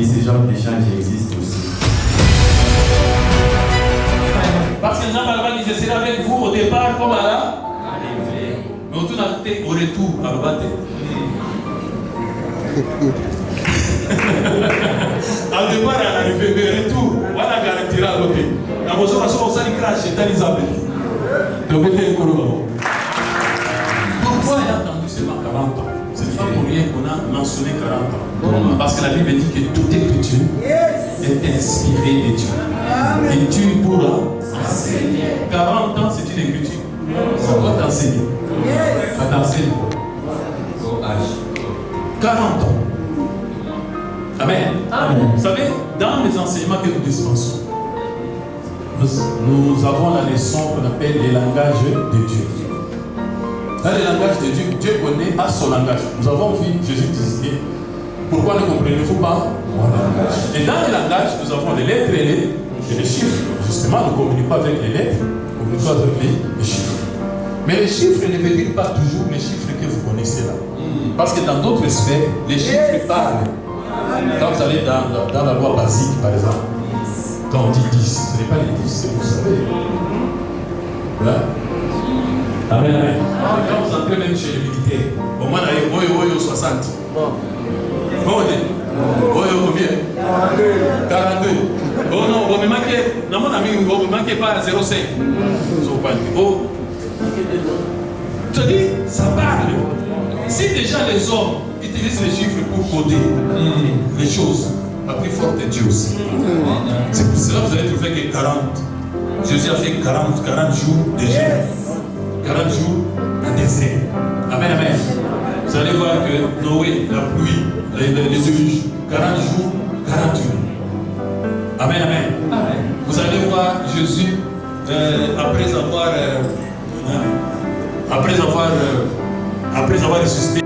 que ce genre d'échange existe aussi. Parce que Jean-Marc dit, je serai avec vous au départ comme à l'arrivée. Mais au retour, à l'obate. Au départ, à l'arrivée, mais retour, voilà garantira l'autre. La motion, on s'en crache, c'est Elisabeth. Donc, pourquoi il a attendu seulement 40 ans? C'est pas pour rien qu'on a mentionné 40 ans. Parce que la Bible dit que toute écriture est inspirée de Dieu. Et Dieu pourra enseigner. 40 ans, c'est une écriture. Ça doit t'enseigner. Ça t'enseigne quoi? 40 ans. Amen. Vous savez, dans les enseignements que nous dispensons, nous avons la leçon qu'on appelle les langages de Dieu. Dans les langages de Dieu, Dieu connaît à son langage. Nous avons vu Jésus dire pourquoi ne comprenez-vous pas mon langage? Et dans les langages, nous avons les lettres et les chiffres. Justement, nous communiquons avec les lettres, nous communiquons avec les chiffres. Mais les chiffres ne veulent dire pas toujours les chiffres que vous connaissez là. Parce que dans d'autres sphères, les chiffres parlent. Quand vous allez dans la loi basique, par exemple, quand on dit 10, ce n'est pas les 10, c'est vous savez. Voilà. Amen, amen. Quand vous entrez même chez les militaires, au moins, il y a 60. Comment on dit? Combien? 42. Oh non, vous me manquez. Non, mon ami, vous ne manquez pas à 0,5. Oh. Tu dis, ça parle. Si déjà les hommes utilisent les chiffres pour coder les choses, la plus forte est Dieu aussi. C'est pour cela que vous allez trouver que 40. Jésus a fait 40 jours déjà. 40 jours en désert. Amen, amen. Vous allez voir que Noé, la pluie, les déluges, 40 jours, 40 jours. Amen, amen. Vous allez voir Jésus après avoir ressuscité